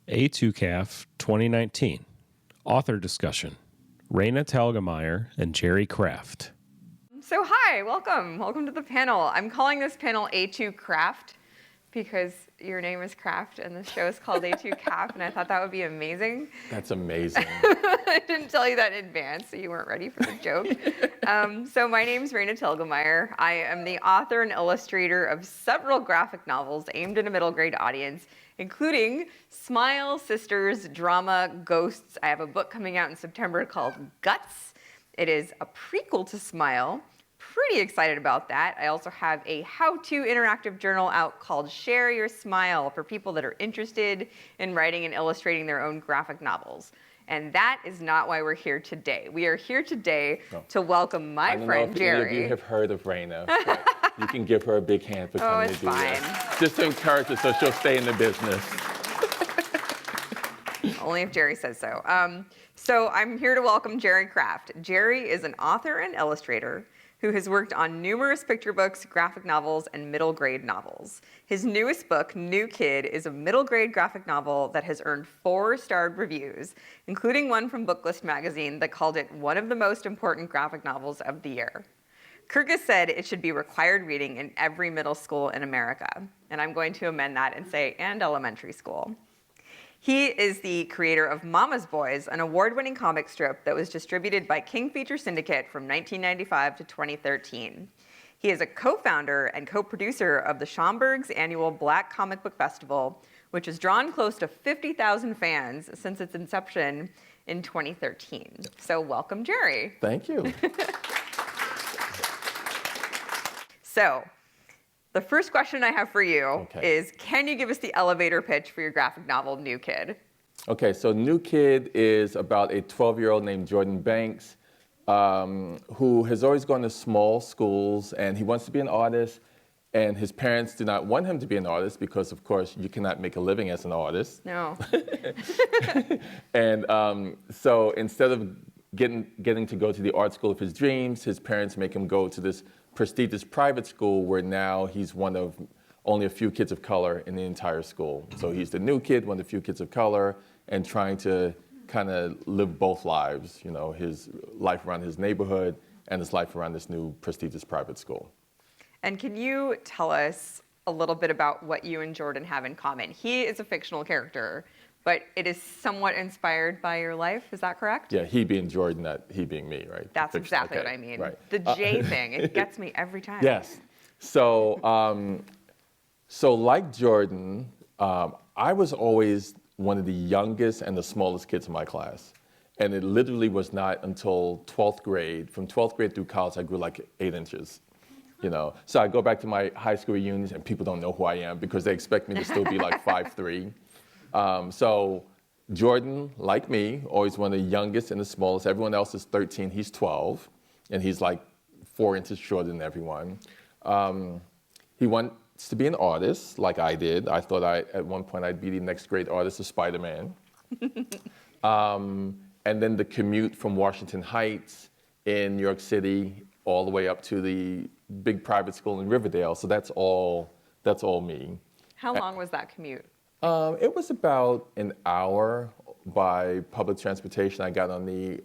A2CAF 2019. Author discussion. Raina Telgemeier and Jerry Kraft. So hi, welcome to the panel. I'm calling this panel A2 Craft because your name is Kraft and the show is called A2CAF, and I thought that would be amazing. That's amazing. I didn't tell you that in advance, so you weren't ready for the joke. So my name's Raina Telgemeier. I am the author and illustrator of several graphic novels aimed at a middle grade audience, including Smile, Sisters, Drama, Ghosts. I have a book coming out in September called Guts. It is a prequel to Smile. Pretty excited about that. I also have a how-to interactive journal out called Share Your Smile for people that are interested in writing and illustrating their own graphic novels. And that is not why we're here today. We are here today to welcome my friend Jerry. I don't know if any of you have heard of Raina, but you can give her a big hand for coming to do that. Just to encourage her so she'll stay in the business. Only if Jerry says so. So I'm here to welcome Jerry Kraft. Jerry is an author and illustrator who has worked on numerous picture books, graphic novels, and middle grade novels. His newest book, New Kid, is a middle grade graphic novel that has earned 4-starred reviews, including one from Booklist magazine that called it one of the most important graphic novels of the year. Kirkus said it should be required reading in every middle school in America, and I'm going to amend that and say, and elementary school. He is the creator of Mama's Boys, an award-winning comic strip that was distributed by King Feature Syndicate from 1995 to 2013. He is a co-founder and co-producer of the Schomburg's annual Black Comic Book Festival, which has drawn close to 50,000 fans since its inception in 2013. So welcome, Jerry. Thank you. So, the first question I have for you is, can you give us the elevator pitch for your graphic novel, New Kid? Okay, so New Kid is about a 12-year-old named Jordan Banks who has always gone to small schools, and he wants to be an artist, and his parents do not want him to be an artist because, of course, you cannot make a living as an artist. No. And so instead of getting to go to the art school of his dreams, his parents make him go to this prestigious private school where now he's one of only a few kids of color in the entire school. So he's the new kid, one of the few kids of color, and trying to kind of live both lives, you know, his life around his neighborhood and his life around this new prestigious private school. And can you tell us a little bit about what you and Jordan have in common? He is a fictional character, but it is somewhat inspired by your life, is that correct? Yeah, he being Jordan, not he being me, right? That's exactly what I mean. Right. The J thing, it gets me every time. Yes. So, so like Jordan, I was always one of the youngest and the smallest kids in my class. And it literally was not until 12th grade, from 12th grade through college, I grew like 8 inches. You know, so I go back to my high school reunions and people don't know who I am because they expect me to still be like 5'3". So Jordan, like me, always one of the youngest and the smallest. Everyone else is 13, he's 12, and he's like 4 inches shorter than everyone. He wants to be an artist, like I did. I thought at one point I'd be the next great artist of Spider-Man. And then the commute from Washington Heights in New York City all the way up to the big private school in Riverdale. So that's all me. How long was that commute? It was about an hour by public transportation. I got on the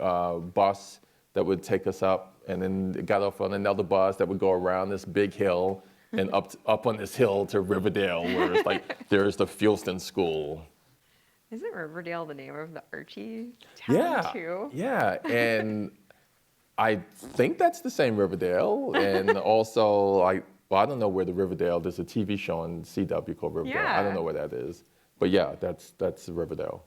bus that would take us up, and then got off on another bus that would go around this big hill and up on this hill to Riverdale, where it's like there's the Fieldston School. Isn't Riverdale the name of the Archie town too? Yeah, and I think that's the same Riverdale, and also I don't know where the Riverdale, there's a TV show on CW called Riverdale. Yeah. I don't know where that is. But yeah, that's Riverdale.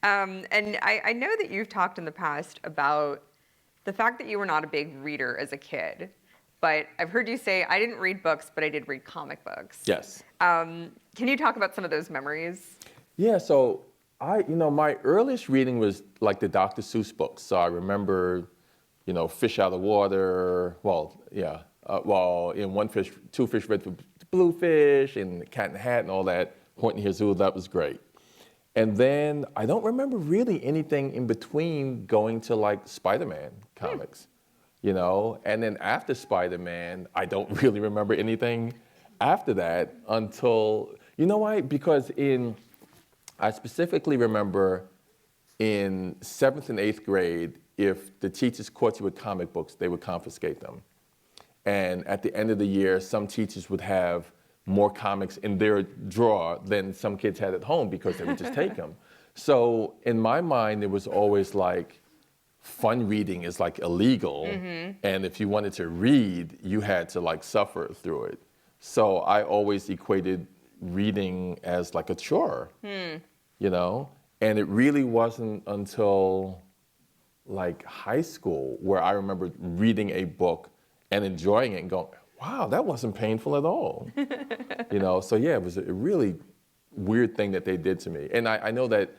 And I know that you've talked in the past about the fact that you were not a big reader as a kid. But I've heard you say, I didn't read books, but I did read comic books. Yes. Can you talk about some of those memories? Yeah, so my earliest reading was like the Dr. Seuss books. So I remember, Fish Out of Water, in One Fish, Two Fish, Red for Blue Fish, and Cat in the Hat and all that, Horton Hears Who, that was great. And then I don't remember really anything in between going to like Spider-Man comics, and then after Spider-Man, I don't really remember anything after that until, you know why? Because in I specifically remember in 7th and 8th grade, if the teachers caught you with comic books, they would confiscate them. And at the end of the year, some teachers would have more comics in their drawer than some kids had at home because they would just take them. So in my mind, it was always like, fun reading is like illegal. And if you wanted to read, you had to like suffer through it. So I always equated reading as like a chore, you know? And it really wasn't until like high school where I remember reading a book and enjoying it and going, wow, that wasn't painful at all. You know, so yeah, it was a really weird thing that they did to me. And I know that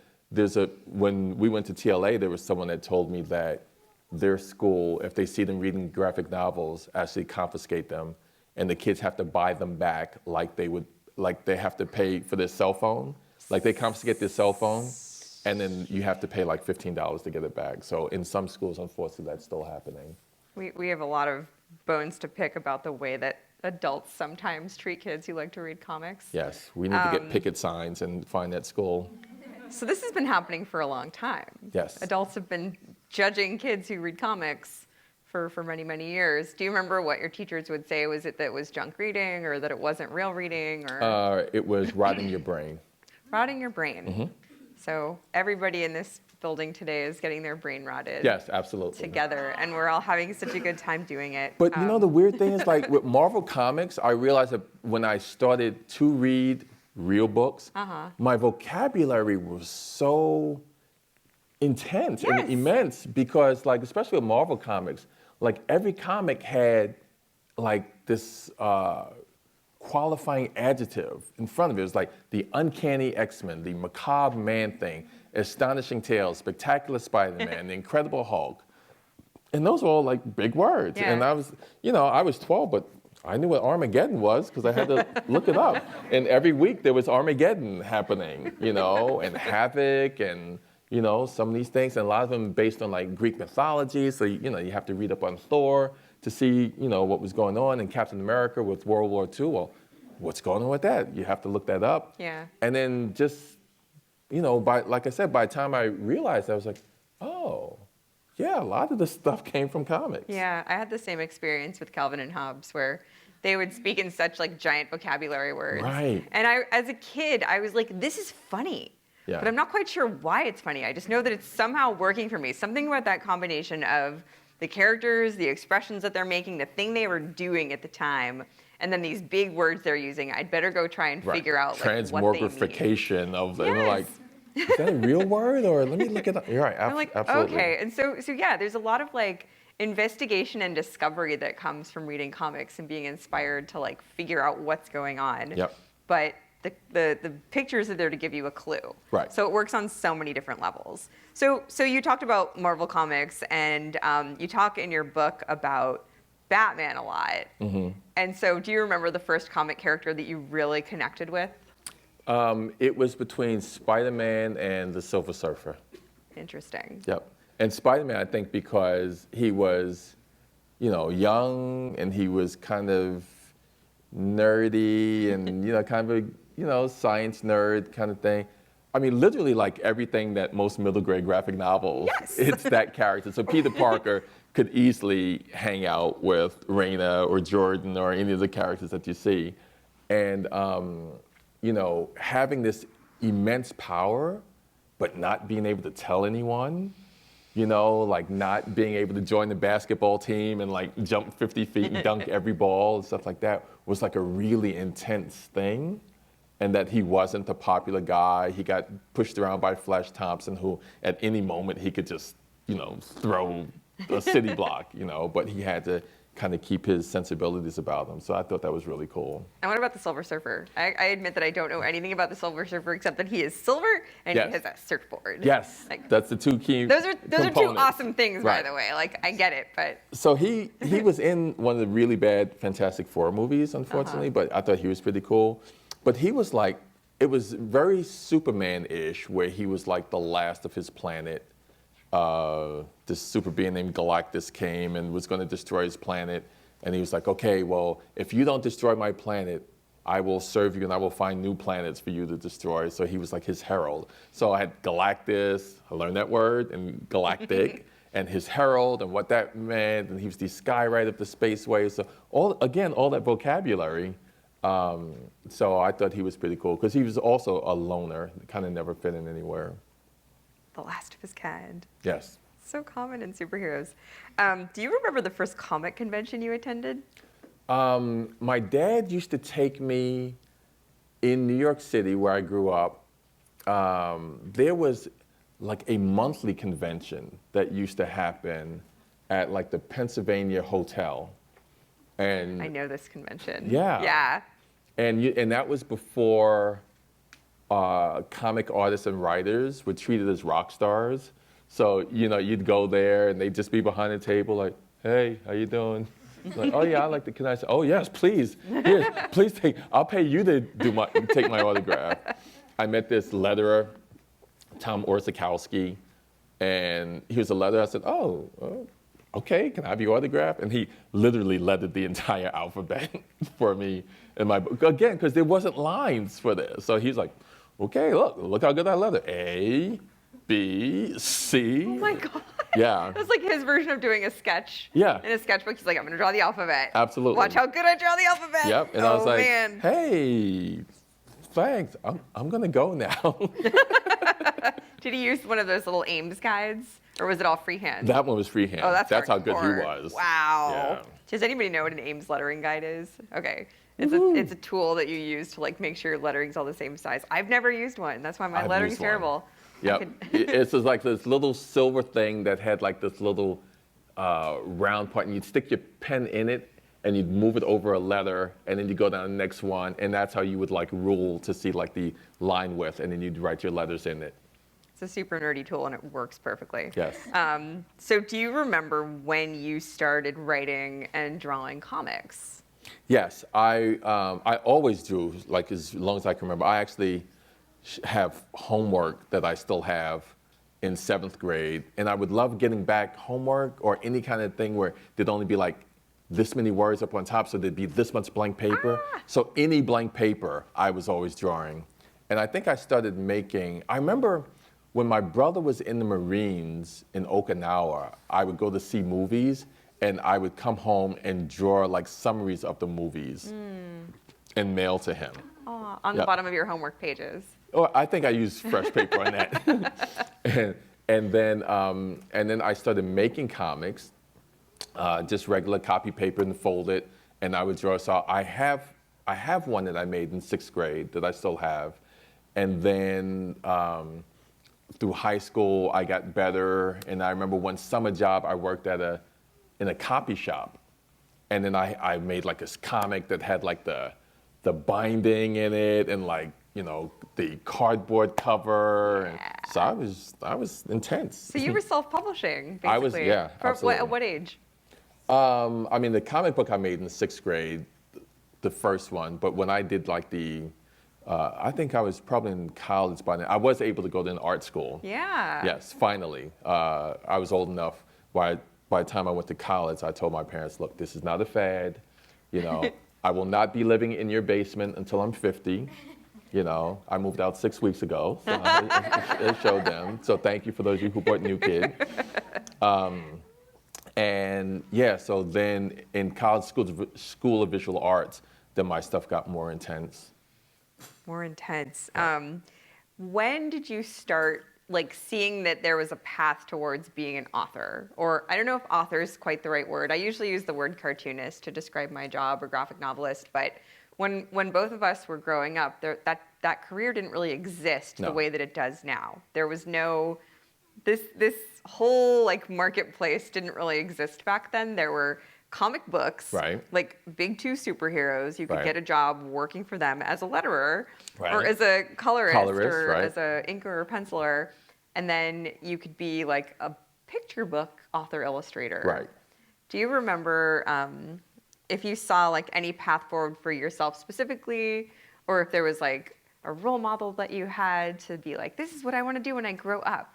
when we went to TLA, there was someone that told me that their school, if they see them reading graphic novels, actually confiscate them, and the kids have to buy them back like they have to pay for their cell phone. Like they confiscate their cell phone, and then you have to pay like $15 to get it back. So in some schools, unfortunately, that's still happening. We have a lot of bones to pick about the way that adults sometimes treat kids who like to read comics. Yes, we need to get picket signs and find that school. So this has been happening for a long time. Yes. Adults have been judging kids who read comics for many, many years. Do you remember what your teachers would say? Was it that it was junk reading, or that it wasn't real reading, or? It was rotting your brain. Rotting your brain. So everybody in this building today is getting their brain rotted. Yes, absolutely. Together, and we're all having such a good time doing it. But you know, the weird thing is, like with Marvel Comics, I realized that when I started to read real books, my vocabulary was so intense and immense because, like, especially with Marvel Comics, like every comic had like this qualifying adjective in front of it. It was like the uncanny X-Men, the macabre Man-Thing, astonishing tales, spectacular Spider-Man, the Incredible Hulk. And those were all like big words. Yeah. And I was 12, but I knew what Armageddon was because I had to look it up. And every week there was Armageddon happening, you know, and Havoc and, you know, some of these things. And a lot of them based on like Greek mythology. So, you know, you have to read up on Thor to see, you know, what was going on. And Captain America with World War II. Well, what's going on with that? You have to look that up. Yeah. And then just, you know, like I said, by the time I realized, I was like, oh, yeah, a lot of this stuff came from comics. Yeah, I had the same experience with Calvin and Hobbes, where they would speak in such like giant vocabulary words. Right. And as a kid, I was like, this is funny. Yeah. But I'm not quite sure why it's funny. I just know that it's somehow working for me. Something about that combination of the characters, the expressions that they're making, the thing they were doing at the time, and then these big words they're using. I'd better go try and figure out like, what they mean. Transmogrification of the, Yes. like, is that a real word or let me look it up? You're right, I'm like, absolutely. okay. And so yeah, there's a lot of like investigation and discovery that comes from reading comics and being inspired to like figure out what's going on. Yep. But the pictures are there to give you a clue. Right. So it works on so many different levels. So you talked about Marvel Comics, and you talk in your book about Batman a lot. And so do you remember the first comic character that you really connected with? It was between Spider-Man and the Silver Surfer. Interesting. Yep. And Spider-Man, I think, because he was, you know, young and he was kind of nerdy and, you know, kind of a, you know, science nerd kind of thing. I mean, literally like everything that most middle grade graphic novels, Yes. It's that character. So Peter Parker could easily hang out with Raina or Jordan or any of the characters that you see. And, you know, having this immense power, but not being able to tell anyone, you know, like not being able to join the basketball team and like jump 50 feet and dunk every ball and stuff like that was like a really intense thing. And that he wasn't the popular guy. He got pushed around by Flash Thompson, who at any moment he could just, you know, throw a city block, you know, but he had to kind of keep his sensibilities about him. So I thought that was really cool. And what about the Silver Surfer? I admit that I don't know anything about the Silver Surfer except that he is silver and Yes. he has a surfboard. Yes, Like, that's the two key those are two components. awesome things, by Right. the way. Like, I get it, but So he was in one of the really bad Fantastic Four movies, unfortunately, but I thought he was pretty cool. But he was like, it was very Superman-ish, where he was like the last of his planet. This super being named Galactus came and was going to destroy his planet. And he was like, okay, well, if you don't destroy my planet, I will serve you and I will find new planets for you to destroy. So he was like his herald. So I had Galactus, I learned that word, and Galactic, and his herald and what that meant. And he was the skywriter of the spaceway. So all that vocabulary. So I thought he was pretty cool because he was also a loner, kind of never fit in anywhere. The last of his kind. Yes. So common in superheroes. Do you remember the first comic convention you attended? My dad used to take me in New York City, where I grew up. There was like a monthly convention that used to happen at like the Pennsylvania Hotel. And I know this convention. Yeah. Yeah. And that was before comic artists and writers were treated as rock stars. So, you'd go there and they'd just be behind the table like, hey, how you doing? Like, oh yeah, I like the, can I say, oh yes, please, here, please take, I'll pay you to take my autograph. I met this letterer, Tom Orzechowski, and he was a letterer. I said, oh, okay, can I have your autograph? And he literally lettered the entire alphabet for me in my book. Again, because there wasn't lines for this. So he's like, okay, look how good I letter. A, B, C. Oh my God. Yeah. It was like his version of doing a sketch. Yeah. In a sketchbook, he's like, I'm going to draw the alphabet. Absolutely. Watch how good I draw the alphabet. Yep. And I was like, man. hey, thanks. I'm going to go now. Did he use one of those little Ames guides? Or was it all freehand? That one was freehand. Oh, that's how good he hardcore. was. Wow. Yeah. Does anybody know what an Ames lettering guide is? Okay. It's a tool that you use to like make sure your lettering's all the same size. I've never used one. That's why my lettering's terrible. Yep. It's just like this little silver thing that had like this little round part, and you'd stick your pen in it, and you'd move it over a letter, and then you go down to the next one, and that's how you would like rule to see like the line width, and then you'd write your letters in it. It's a super nerdy tool, and it works perfectly. Yes. So do you remember when you started writing and drawing comics? Yes, I always drew, like as long as I can remember. I actually have homework that I still have in 7th grade, and I would love getting back homework or any kind of thing where there'd only be like this many words up on top, so there'd be this much blank paper. So any blank paper, I was always drawing. And I think I started making, I remember when my brother was in the Marines in Okinawa, I would go to see movies, and I would come home and draw like summaries of the movies and mail to him. Oh, on the bottom of your homework pages. Oh, I think I used fresh paper on that. and then I started making comics, just regular copy paper and fold it, and I would draw. So I have one that I made in 6th grade that I still have, and then through high school I got better, and I remember one summer job I worked in a copy shop, and then I made like this comic that had like the binding in it and like the cardboard cover. And so I was intense. So you were self-publishing, basically. I was, yeah, absolutely. At what age? I mean, the comic book I made in 6th grade, the first one, but when I did like I think I was probably in college by then. I was able to go to an art school. Yeah. Yes, finally. I was old enough. By the time I went to college, I told my parents, look, this is not a fad. I will not be living in your basement until I'm 50. I moved out 6 weeks ago, so I showed them. So thank you for those of you who bought New Kid. And yeah, so then in college, School of Visual Arts, then my stuff got more intense. More intense. When did you start like seeing that there was a path towards being an author? Or I don't know if author is quite the right word. I usually use the word cartoonist to describe my job, or graphic novelist, but when both of us were growing up, that career didn't really exist the way that it does now. There was no, this whole like marketplace didn't really exist back then. There were comic books, like big 2 superheroes. You could get a job working for them as a letterer, or as a colorist or as a inker or penciler, and then you could be like a picture book author illustrator. Right. Do you remember if you saw like any path forward for yourself specifically, or if there was like a role model that you had to be like, this is what I want to do when I grow up?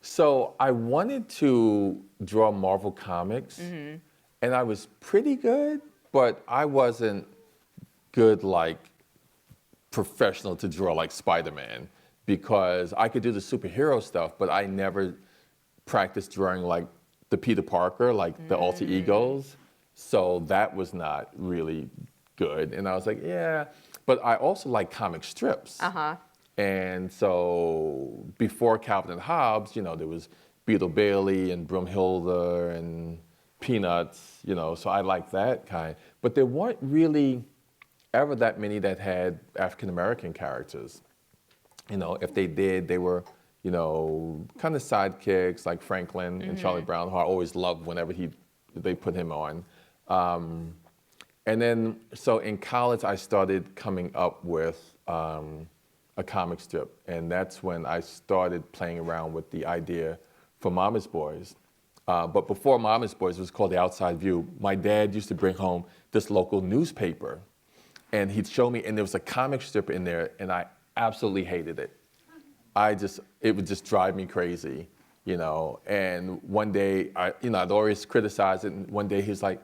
So I wanted to draw Marvel Comics, and I was pretty good, but I wasn't good like professional to draw like Spider-Man because I could do the superhero stuff, but I never practiced drawing like the Peter Parker, like the alter egos. So that was not really good. And I was like, yeah. But I also like comic strips. And so before Calvin and Hobbes, you know, there was Beetle Bailey and Broomhilda and Peanuts, you know, so I like that kind. But there weren't really ever that many that had African-American characters. You know, if they did, they were, you know, kind of sidekicks like Franklin and Charlie Brown, who I always loved whenever they put him on. And then, so in college, I started coming up with a comic strip. And that's when I started playing around with the idea for Mama's Boys. But before Mama's Boys, it was called The Outside View. My dad used to bring home this local newspaper. And he'd show me, and there was a comic strip in there, and I absolutely hated it. It would just drive me crazy, you know. And one day, I'd always criticize it, and one day he was like,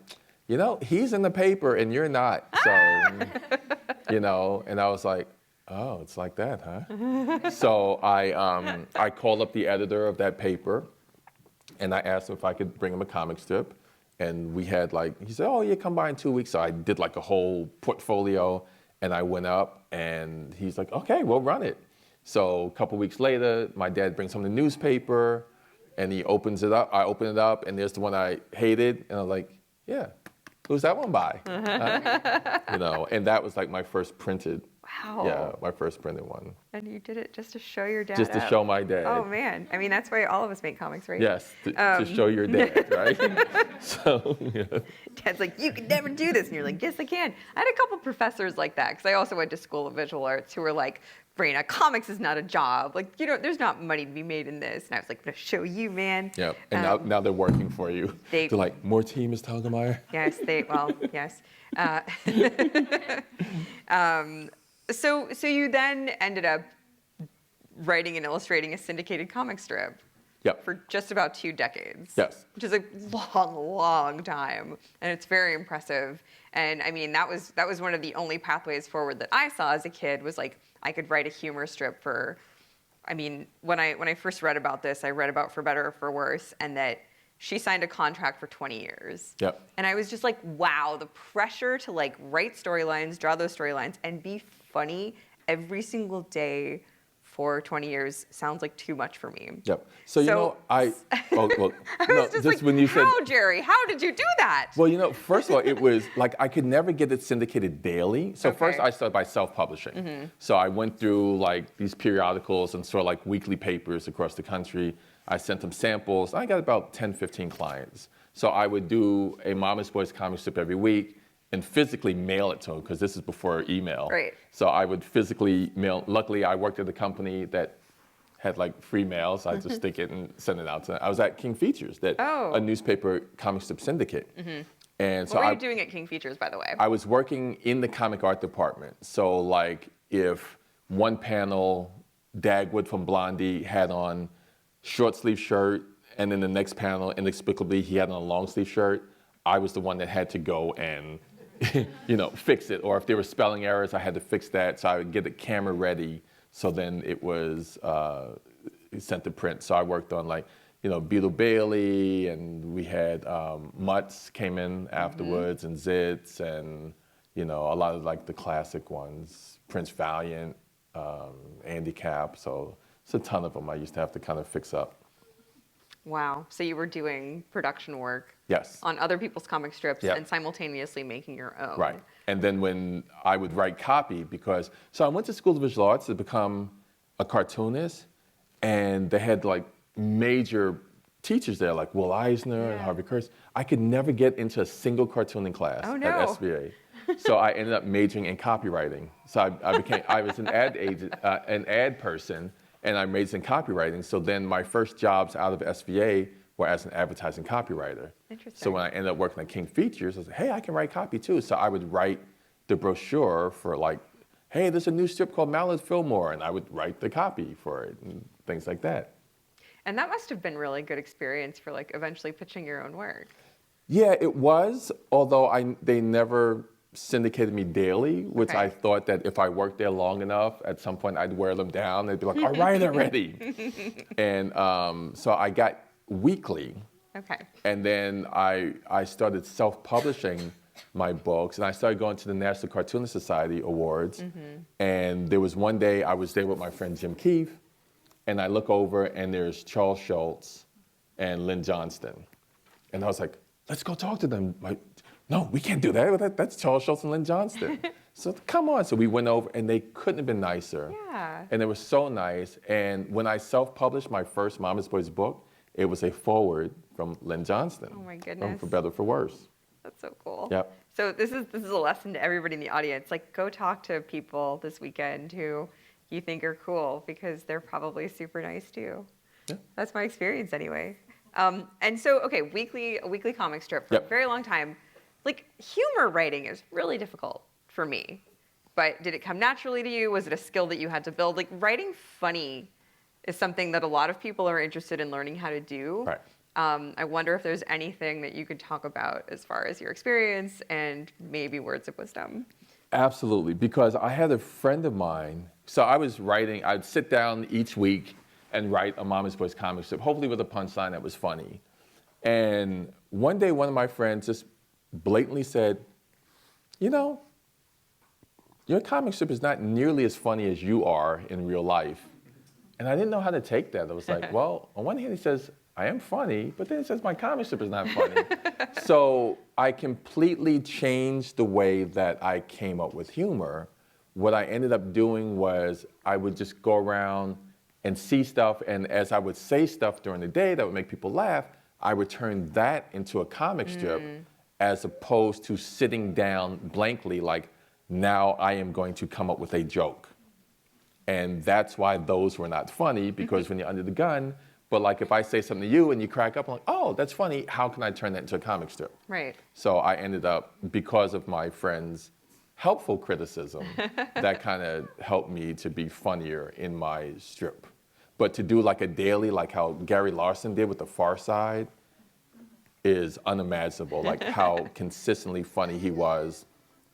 you know, he's in the paper and you're not. So, you know, and I was like, oh, it's like that, huh? So I called up the editor of that paper, and I asked him if I could bring him a comic strip. And we had he said, oh, yeah, come by in 2 weeks. So I did like a whole portfolio, and I went up, and he's like, okay, we'll run it. So a couple weeks later, my dad brings home the newspaper, and he opens it up. I open it up, and there's the one I hated, and I was like, yeah, who's that one by? You know, and that was like my first printed. Wow. Yeah, my first printed one. And you did it just to show your dad. Just to show my dad. Oh man, I mean that's why all of us make comics, right? Yes, to show your dad, right? So, yeah. Dad's like, you can never do this, and you're like, yes, I can. I had a couple professors like that because I also went to School of Visual Arts who were like, Raina, comics is not a job. Like, you know, there's not money to be made in this. And I was like, I'm gonna show you, man. Yeah, and now they're working for you. They're like, more tea, Ms. Telgemeier? Yes, yes. So you then ended up writing and illustrating a syndicated comic strip. Yep. For just about 2 decades. Yes. Which is a long, long time, and it's very impressive. And I mean, that was one of the only pathways forward that I saw as a kid was like I could write a humor strip for. I mean, when I first read about this, I read about For Better or For Worse, and that she signed a contract for 20 years. Yep. And I was just like, wow, the pressure to like write storylines, draw those storylines, and be funny every single day for 20 years sounds like too much for me. Yep. So you know, I was just like, when you said, how, Jerry? How did you do that? Well, you know, first of all, it was like I could never get it syndicated daily. So first I started by self-publishing. So I went through like these periodicals and sort of like weekly papers across the country. I sent them samples. I got about 10, 15 clients. So I would do a Mama's Boys comic strip every week and physically mail it to them because this is before email. Right. So I would physically mail. Luckily, I worked at a company that had like free mail, so I just stick it and send it out to them. I was at King Features, a newspaper comic strip syndicate. And so what were you doing at King Features, by the way? I was working in the comic art department. So like if one panel, Dagwood from Blondie had on short sleeve shirt, and then the next panel, inexplicably, he had on a long sleeve shirt, I was the one that had to go and you know, fix it. Or if there were spelling errors, I had to fix that. So I would get the camera ready. So then it was sent to print. So I worked on like, you know, Beetle Bailey, and we had Mutts came in afterwards, and Zitz, and, you know, a lot of like the classic ones, Prince Valiant, Andy Cap. So it's a ton of them I used to have to kind of fix up. Wow. So you were doing production work on other people's comic strips and simultaneously making your own. Right. And then when I would write copy, so I went to School of Visual Arts to become a cartoonist, and they had like major teachers there, like Will Eisner and Harvey Kurtz. I could never get into a single cartooning class at SVA. So I ended up majoring in copywriting. So I was an ad agent, an ad person, and I majored in copywriting. So then my first jobs out of SVA were as an advertising copywriter. Interesting. So when I ended up working at King Features, I was like, hey, I can write copy too. So I would write the brochure for like, hey, there's a new strip called Mallard Fillmore, and I would write the copy for it and things like that. And that must have been really good experience for like eventually pitching your own work. Yeah, it was, although they never syndicated me daily, which Okay. I thought that if I worked there long enough, at some point I'd wear them down. They'd be like, all right already. And so I got weekly. Okay. And then I started self-publishing my books, and I started going to the National Cartoonist Society Awards. And there was one day I was there with my friend Jim Keefe, and I look over and there's Charles Schultz and Lynn Johnston. And I was like, let's go talk to them. Like, no, we can't do that. That's Charles Schultz and Lynn Johnston. So come on. So we went over, and they couldn't have been nicer. Yeah. And they were so nice. And when I self-published my first Mama's Boys book, it was a foreword from Lynn Johnston. Oh my From goodness. For Better, For Worse. That's so cool. Yep. So this is a lesson to everybody in the audience. Like, go talk to people this weekend who you think are cool, because they're probably super nice too. Yeah. That's my experience anyway. And so, okay, a weekly comic strip for Yep. a very long time. Like, humor writing is really difficult for me. But did it come naturally to you? Was it a skill that you had to build? Like, writing funny is something that a lot of people are interested in learning how to do. Right. I wonder if there's anything that you could talk about as far as your experience and maybe words of wisdom. Absolutely, because I had a friend of mine, so I was writing, I'd sit down each week and write a Mama's Boys comic strip, hopefully with a punchline that was funny. And one day, one of my friends just blatantly said, you know, your comic strip is not nearly as funny as you are in real life. And I didn't know how to take that. I was like, well, on one hand, he says, I am funny, but then he says my comic strip is not funny. So I completely changed the way that I came up with humor. What I ended up doing was I would just go around and see stuff, and as I would say stuff during the day that would make people laugh, I would turn that into a comic strip as opposed to sitting down blankly like, now I am going to come up with a joke. And that's why those were not funny, because when you're under the gun, but like if I say something to you and you crack up, I'm like, oh, that's funny, how can I turn that into a comic strip? Right. So I ended up, because of my friend's helpful criticism, that kind of helped me to be funnier in my strip. But to do like a daily, like how Gary Larson did with The Far Side, is unimaginable, like how consistently funny he was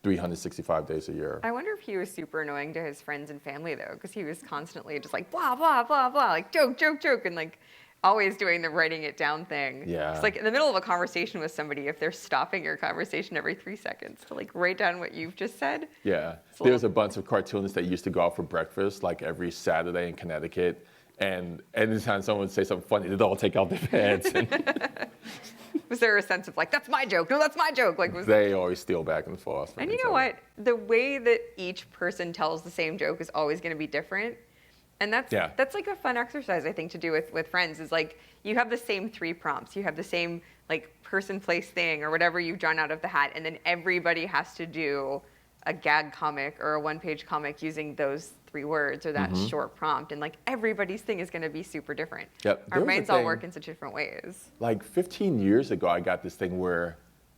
365 days a year. I wonder if he was super annoying to his friends and family, though, because he was constantly just like, blah, blah, blah, blah, like joke, joke, joke, and like always doing the writing it down thing. Yeah. It's like in the middle of a conversation with somebody, if they're stopping your conversation every 3 seconds to like write down what you've just said. Yeah, a there's a bunch of cartoonists that used to go out for breakfast like every Saturday in Connecticut, and anytime someone would say something funny, they'd all take out their pants. And Was there a sense of like, that's my joke, no, that's my joke? Like, was they always steal back and forth. from And you each know other. what? The way that each person tells the same joke is always going to be different. And that's Yeah. that's like a fun exercise, I think, to do with friends, is like you have the same 3 prompts. You have the same like person, place, thing, or whatever you've drawn out of the hat. And then everybody has to do a gag comic or a one-page comic using those 3 words or that short prompt. And like everybody's thing is going to be super different. Yep. Our There was a brains all thing- work in such different ways. Like 15 years ago, I got this thing where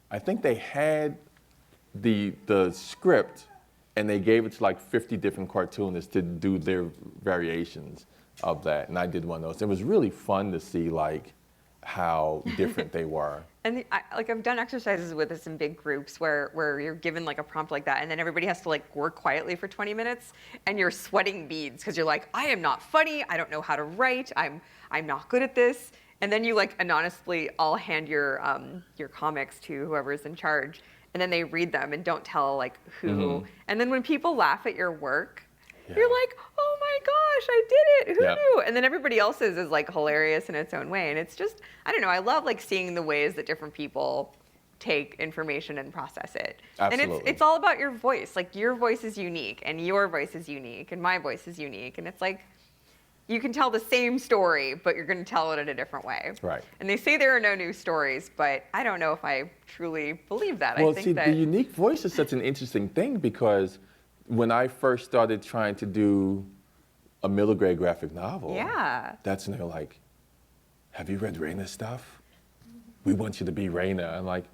I think they had the script and they gave it to like 50 different cartoonists to do their variations of that. And I did one of those. It was really fun to see like how different they were. And I've done exercises with this in big groups where you're given like a prompt like that, and then everybody has to like work quietly for 20 minutes, and you're sweating beads because you're like, I am not funny, I don't know how to write, I'm not good at this, and then you like anonymously all hand your comics to whoever's in charge, and then they read them and don't tell like who, and then when people laugh at your work, you're like, oh my gosh, I did it. Who knew? And then everybody else's is like hilarious in its own way. And it's just, I don't know, I love like seeing the ways that different people take information and process it. Absolutely. And it's all about your voice. Like your voice is unique and your voice is unique and my voice is unique. And it's like, you can tell the same story, but you're going to tell it in a different way. Right. And they say there are no new stories, but I don't know if I truly believe that. Well, I think see, that the unique voice is such an interesting thing because when I first started trying to do a middle grade graphic novel, that's when they're like, have you read Raina's stuff? We want you to be Raina. I'm like,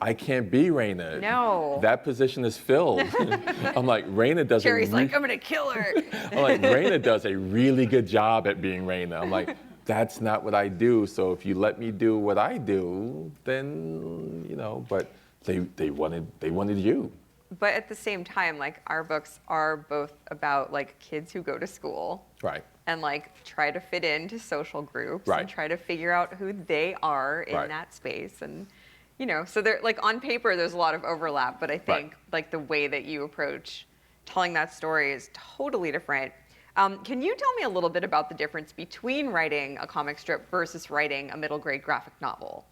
I can't be Raina. No. That position is filled. I'm like, Raina does Jerry's like, I'm going to kill her. I'm like, Raina does a really good job at being Raina. I'm like, that's not what I do. So if you let me do what I do, then, you know, but they wanted you. but at the same time, like our books are both about like kids who go to school. Right. And like try to fit into social groups Right. and try to figure out who they are in Right. that space. And, you know, so they're like on paper, there's a lot of overlap, but I think like the way that you approach telling that story is totally different. Can you tell me a little bit about the difference between writing a comic strip versus writing a middle grade graphic novel?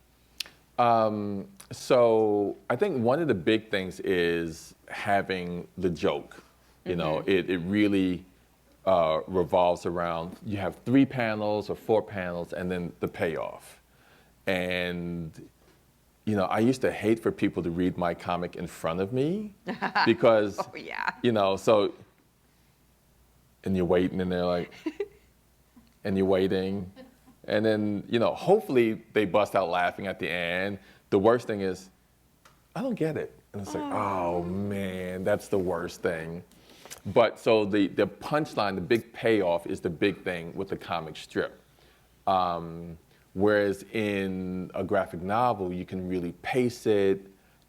So I think one of the big things is having the joke. You know, it really revolves around, you have 3 panels or 4 panels and then the payoff. And, you know, I used to hate for people to read my comic in front of me because, Oh, yeah. you know, so, and you're waiting and they're like, and you're waiting. And then, you know, hopefully they bust out laughing at the end. The worst thing is, I don't get it. And it's like, oh man, that's the worst thing. But so the punchline, the big payoff is the big thing with the comic strip. Whereas in a graphic novel, you can really pace it.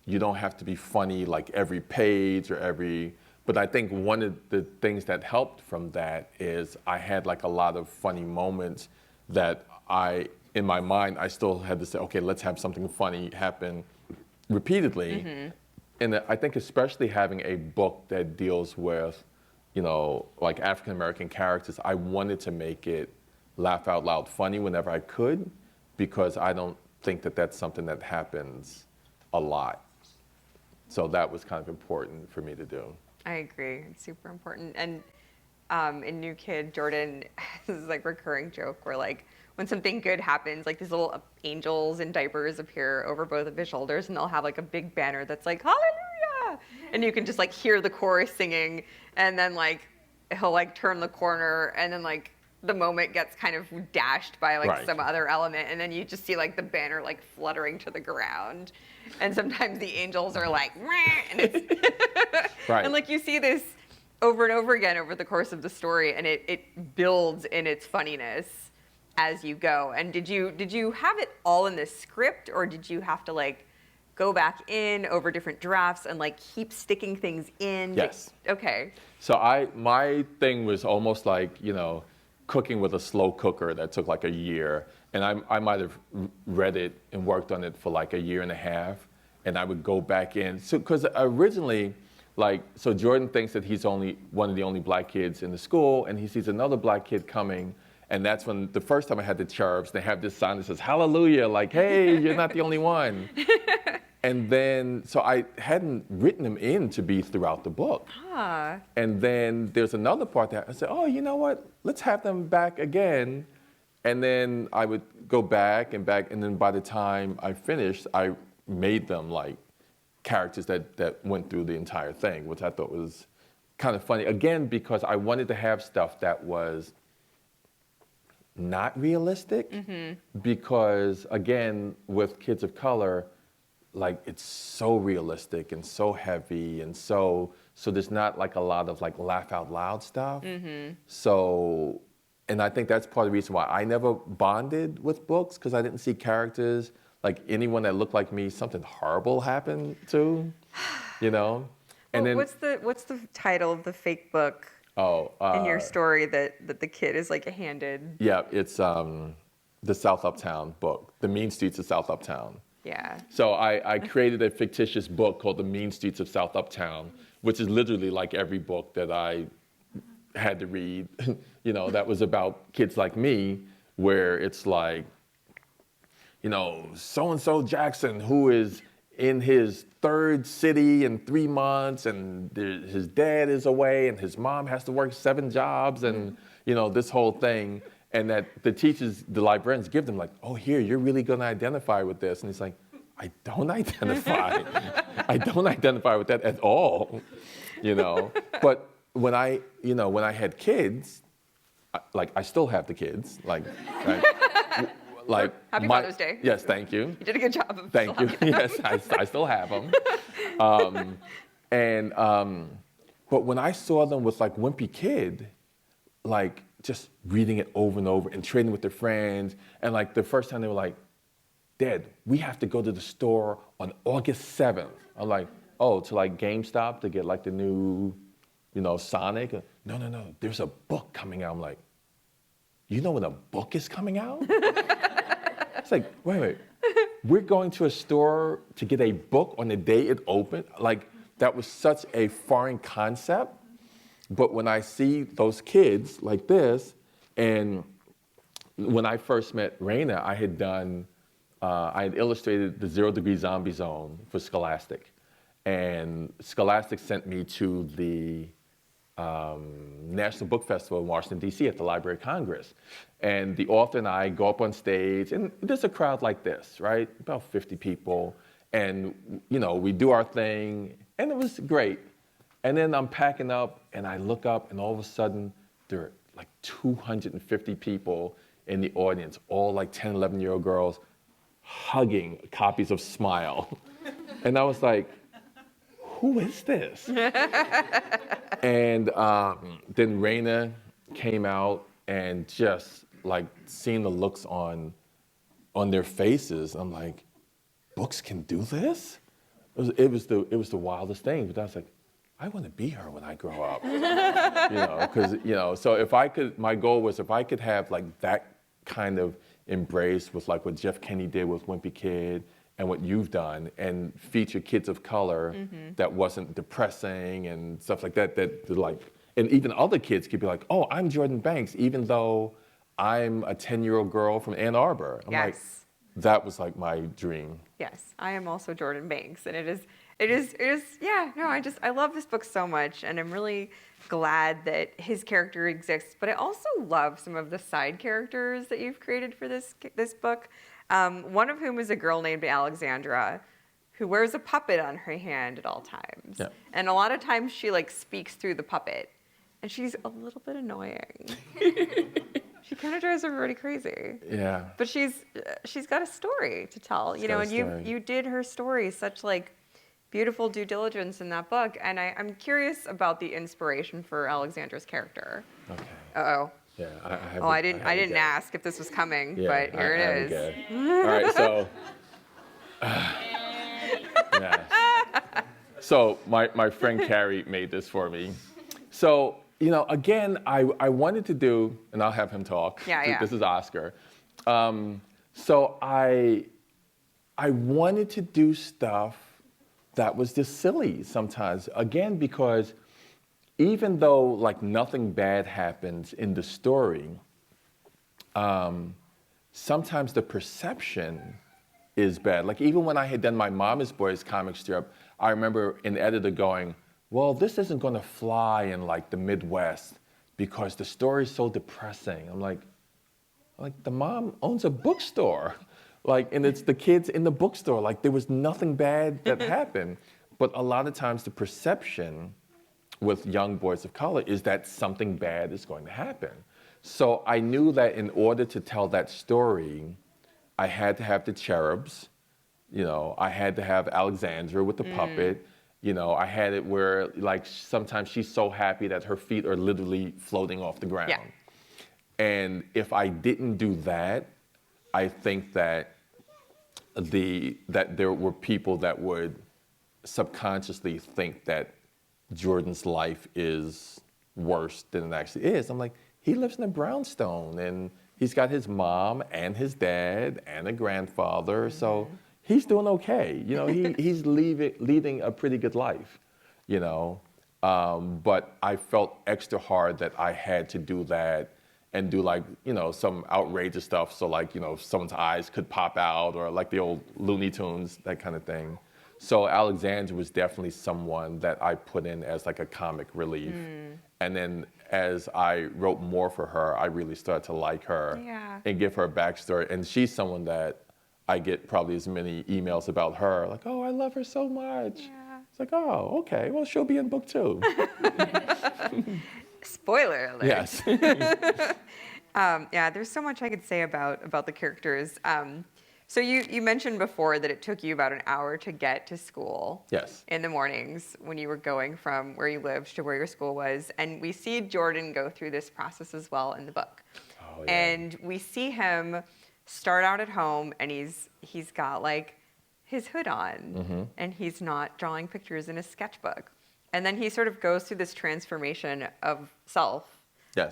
You don't have to be funny like every page or every, but I think one of the things that helped from that is I had like a lot of funny moments that in my mind, I still had to say, okay, let's have something funny happen repeatedly. And I think especially having a book that deals with, you know, like African American characters, I wanted to make it laugh out loud funny whenever I could, because I don't think that that's something that happens a lot. So that was kind of important for me to do. I agree. It's super important. And in New Kid, Jordan has this like recurring joke where like when something good happens, like these little angels in diapers appear over both of his shoulders, and they'll have like a big banner that's like hallelujah, and you can just like hear the chorus singing, and then like he'll like turn the corner, and then like the moment gets kind of dashed by like some other element, and then you just see like the banner like fluttering to the ground, and sometimes the angels are like and it's and like you see this over and over again over the course of the story, and it builds in its funniness as you go. And did you have it all in the script, or did you have to like go back in over different drafts and like keep sticking things in? Yes. Okay. So my thing was almost like, you know, cooking with a slow cooker that took like a year. And I might have read it and worked on it for like a year and a half, and I would go back in. So, because originally, like, so Jordan thinks that he's only one of the only black kids in the school, and he sees another black kid coming. And that's when the first time I had the Churbs, they have this sign that says, hallelujah, like, hey, you're not the only one. And then, so I hadn't written them in to be throughout the book. And then there's another part that I said, oh, you know what? Let's have them back again. And then I would go back, and then by the time I finished, I made them like characters that went through the entire thing, which I thought was kind of funny. Again, because I wanted to have stuff that was not realistic, because again, with kids of color, like it's so realistic and so heavy, and so there's not like a lot of like laugh out loud stuff. So, and I think that's part of the reason why I never bonded with books, because I didn't see characters like anyone that looked like me, something horrible happened to, you know. And well, then what's the title of the fake book? In your story that the kid is like handed? Yeah, it's the South Uptown book, The Mean Streets of South Uptown. Yeah. So I created a fictitious book called The Mean Streets of South Uptown, which is literally like every book that I had to read, you know, that was about kids like me, where it's like, you know, so-and-so Jackson, who is in his 3rd city in 3 months, and his dad is away, and his mom has to work 7 jobs, and, you know, this whole thing. And that the teachers, the librarians give them like, oh, here, you're really going to identify with this. And he's like, I don't identify. I don't identify with that at all, you know. But when I had kids, like I still have the kids, like Happy Father's Day. Yes, thank you. You did a good job of Thank you. Yes, I still have them. But when I saw them with like Wimpy Kid, like just reading it over and over and trading with their friends, and like the first time they were like, Dad, we have to go to the store on August 7th. I'm like, oh, to like GameStop to get like the new, Sonic. No, there's a book coming out. I'm like, you know when a book is coming out? It's like, wait. We're going to a store to get a book on the day it opened? Like, that was such a foreign concept. But when I see those kids like this, and when I first met Raina, I had illustrated the 0 Degree Zombie Zone for Scholastic. And Scholastic sent me to the National Book Festival in Washington, D.C. at the Library of Congress. And the author and I go up on stage, and there's a crowd like this, right? About 50 people. And, we do our thing, and it was great. And then I'm packing up, and I look up, and all of a sudden, there are like 250 people in the audience, all like 10, 11-year-old girls, hugging copies of Smile. And I was like, who is this? And then Raina came out, and just like seeing the looks on their faces, I'm like, books can do this? It was the wildest thing. But I was like, I want to be her when I grow up. Because so my goal was if I could have like that kind of embrace with like what Jeff Kennedy did with Wimpy Kid, and what you've done, and feature kids of color that wasn't depressing and stuff like that, and even other kids could be like, oh, I'm Jordan Banks, even though I'm a 10-year-old girl from Ann Arbor. I'm like, that was like my dream. Yes, I am also Jordan Banks, and I love this book so much, and I'm really glad that his character exists, but I also love some of the side characters that you've created for this book. One of whom is a girl named Alexandra, who wears a puppet on her hand at all times. Yeah. And a lot of times she like speaks through the puppet, and she's a little bit annoying. She kind of drives everybody crazy. Yeah. But she's got a story to tell, and you did her story such like beautiful due diligence in that book. And I'm curious about the inspiration for Alexandra's character. Okay. Uh-oh. Yeah, I didn't ask if this was coming, but here it is. All right, so yeah. So my friend Carrie made this for me. So again, I wanted to do, and I'll have him talk. Yeah. This is Oscar. So I wanted to do stuff that was just silly sometimes. Again, because even though like nothing bad happens in the story, sometimes the perception is bad. Like even when I had done my Mama's Boys comic strip, I remember an editor going, well, this isn't gonna fly in like the Midwest because the story's so depressing. I'm like the mom owns a bookstore. And it's the kids in the bookstore. Like there was nothing bad that happened. But a lot of times the perception with young boys of color is that something bad is going to happen. So I knew that in order to tell that story, I had to have the cherubs, I had to have Alexandra with the puppet, I had it where like sometimes she's so happy that her feet are literally floating off the ground. Yeah. And if I didn't do that, I think that that there were people that would subconsciously think that Jordan's life is worse than it actually is. I'm like, he lives in a brownstone, and he's got his mom and his dad and a grandfather, so he's doing okay. He's leading a pretty good life, But I felt extra hard that I had to do that and do like, some outrageous stuff. So like, someone's eyes could pop out, or like the old Looney Tunes, that kind of thing. So Alexandra was definitely someone that I put in as like a comic relief. And then as I wrote more for her, I really started to like her and give her a backstory. And she's someone that I get probably as many emails about her, like, oh, I love her so much. Yeah. It's like, oh, okay, well, she'll be in book 2. Spoiler alert. Yes. There's so much I could say about the characters. So you mentioned before that it took you about an hour to get to school. Yes. In the mornings when you were going from where you lived to where your school was. And we see Jordan go through this process as well in the book. Oh, yeah. And we see him start out at home, and he's got like his hood on and he's not drawing pictures in a sketchbook. And then he sort of goes through this transformation of self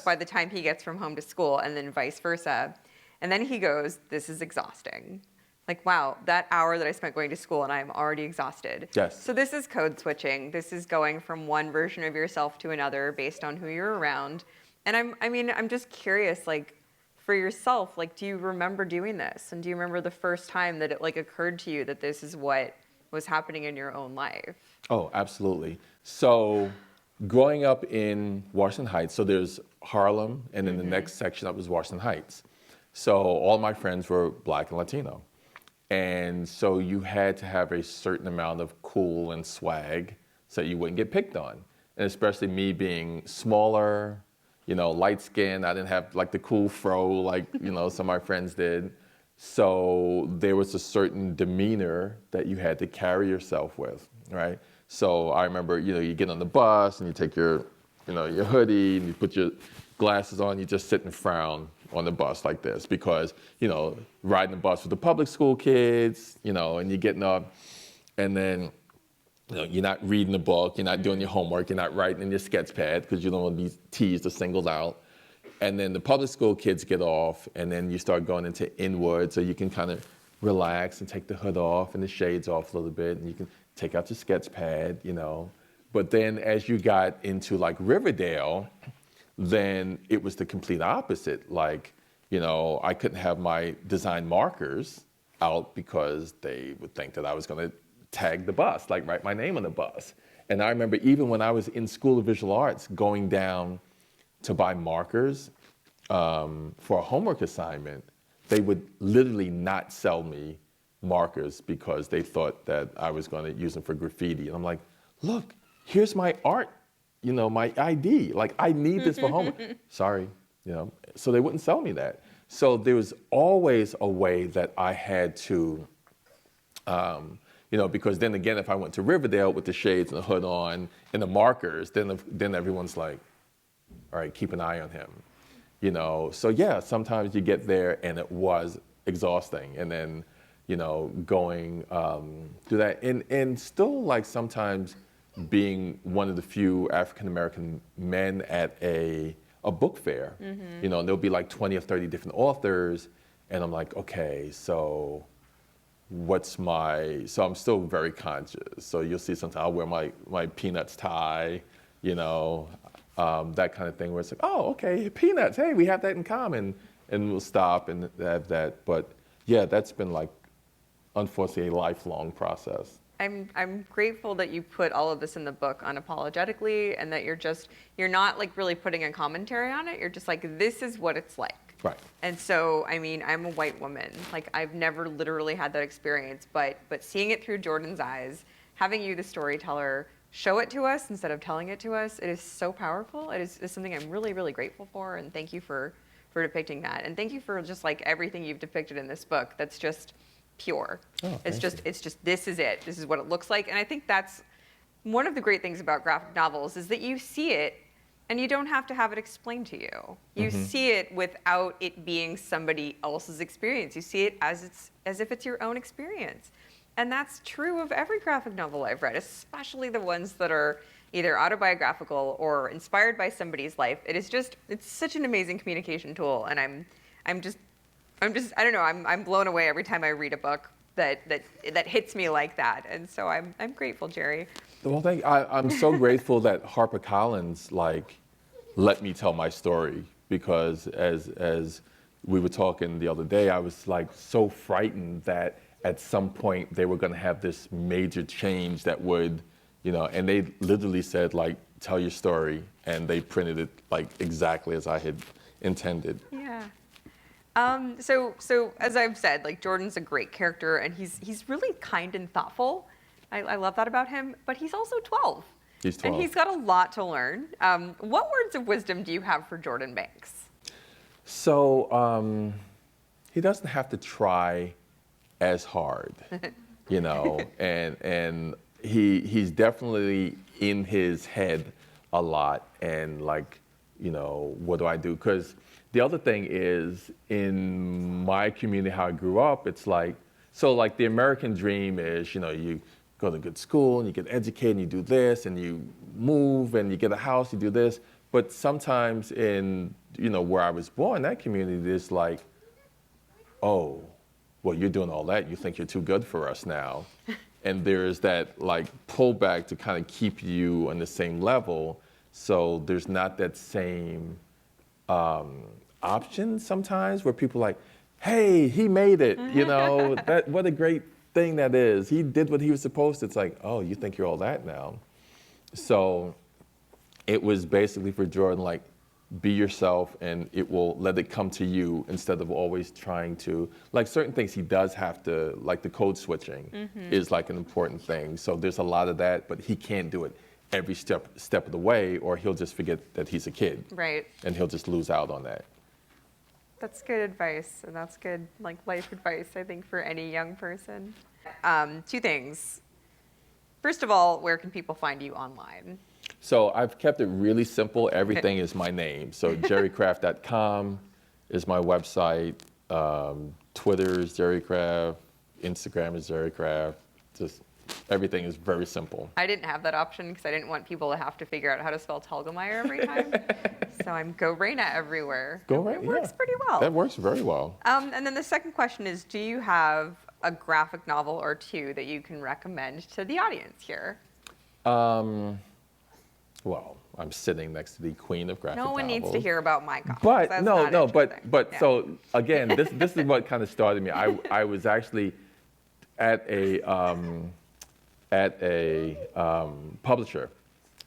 by the time he gets from home to school, and then vice versa. And then he goes, this is exhausting. Like, wow, that hour that I spent going to school and I'm already exhausted. Yes. So this is code switching. This is going from one version of yourself to another based on who you're around. And I'm just curious, like, for yourself, like, do you remember doing this? And do you remember the first time that it like occurred to you that this is what was happening in your own life? Oh, absolutely. So growing up in Washington Heights, so there's Harlem, and then the next section up is Washington Heights. So all my friends were Black and Latino. And so you had to have a certain amount of cool and swag so you wouldn't get picked on. And especially me being smaller, you know, light skinned, I didn't have like the cool fro like, you know, some of my friends did. So there was a certain demeanor that you had to carry yourself with, right? So I remember, you know, you get on the bus and you take your, you know, your hoodie and you put your glasses on, you just sit and frown on the bus like this because, you know, riding the bus with the public school kids, you know, and you're getting up and then, you know, you're not reading the book, you're not doing your homework, you're not writing in your sketch pad because you don't want to be teased or singled out. And then the public school kids get off and then you start going into inward so you can kind of relax and take the hood off and the shades off a little bit and you can take out your sketch pad, you know. But then as you got into like Riverdale, then it was the complete opposite. Like, you know, I couldn't have my design markers out because they would think that I was going to tag the bus, like write my name on the bus. And I remember even when I was in School of Visual Arts, going down to buy markers for a homework assignment, they would literally not sell me markers because they thought that I was going to use them for graffiti. And I'm like, look, here's my art, you know, my ID. Like, I need this for homework. Sorry, you know. So they wouldn't sell me that. So there was always a way that I had to, you know, because then again, if I went to Riverdale with the shades and the hood on and the markers, then everyone's like, all right, keep an eye on him, you know. So yeah, sometimes you get there and it was exhausting, and then, you know, going through that, and still like sometimes being one of the few African American men at a book fair, you know, and there'll be like 20 or 30 different authors, and I'm like, okay, so so I'm still very conscious. So you'll see sometimes I'll wear my Peanuts tie, you know, that kind of thing where it's like, oh, okay, Peanuts, hey, we have that in common, and we'll stop and have that. But yeah, that's been like, unfortunately, a lifelong process. I'm grateful that you put all of this in the book unapologetically, and that you're not like really putting a commentary on it. You're just like, this is what it's like. Right. And so, I mean, I'm a white woman. Like, I've never literally had that experience, but seeing it through Jordan's eyes, having you, the storyteller, show it to us instead of telling it to us, it is so powerful. It's something I'm really, really grateful for, and thank you for depicting that. And thank you for just like everything you've depicted in this book. That's just pure. Oh, it's just this is it. This is what it looks like. And I think that's one of the great things about graphic novels, is that you see it and you don't have to have it explained to you. You see it without it being somebody else's experience. You see it as if it's your own experience. And that's true of every graphic novel I've read, especially the ones that are either autobiographical or inspired by somebody's life. It's such an amazing communication tool. And I'm just I don't know, I'm blown away every time I read a book that hits me like that. And so I'm grateful, Jerry. Well, I'm so grateful that HarperCollins like let me tell my story, because as we were talking the other day, I was like so frightened that at some point they were going to have this major change that would, you know, and they literally said like, tell your story, and they printed it like exactly as I had intended. Yeah. So as I've said, like, Jordan's a great character, and he's really kind and thoughtful. I love that about him, but he's also 12. He's 12. And he's got a lot to learn. What words of wisdom do you have for Jordan Banks? So he doesn't have to try as hard, you know, and he's definitely in his head a lot, and like, you know, what do I do? Because the other thing is, in my community, how I grew up, it's like, So like the American dream is, you go to good school and you get educated and you do this and you move and you get a house, you do this. But sometimes in, where I was born, that community is like, oh, well, you're doing all that. You think you're too good for us now. And there is that like pullback to kind of keep you on the same level. So there's not that same option sometimes where people are like, hey, he made it, what a great thing that is. He did what he was supposed to. It's like, oh, you think you're all that now. So it was basically for Jordan, like, be yourself and it will let it come to you instead of always trying to, like certain things he does have to, like the code switching is like an important thing. So there's a lot of that, but he can't do it every step of the way or he'll just forget that he's a kid. Right. And he'll just lose out on that. That's good advice, and that's good like life advice, I think, for any young person. Two things. First of all, where can people find you online? So I've kept it really simple. Everything is my name. So jerrycraft.com is my website. Twitter is jerrycraft. Instagram is jerrycraft. Just everything is very simple. I didn't have that option because I didn't want people to have to figure out how to spell Telgemeier every time. So I'm Go Raina everywhere. Go Raina. It works pretty well. That works very well. And then the second question is, do you have a graphic novel or two that you can recommend to the audience here? Well, I'm sitting next to the queen of graphic No one novels. needs to hear about my comics. But That's no, not no, interesting. but Yeah. so again, this is what kind of started me. I was actually at a publisher,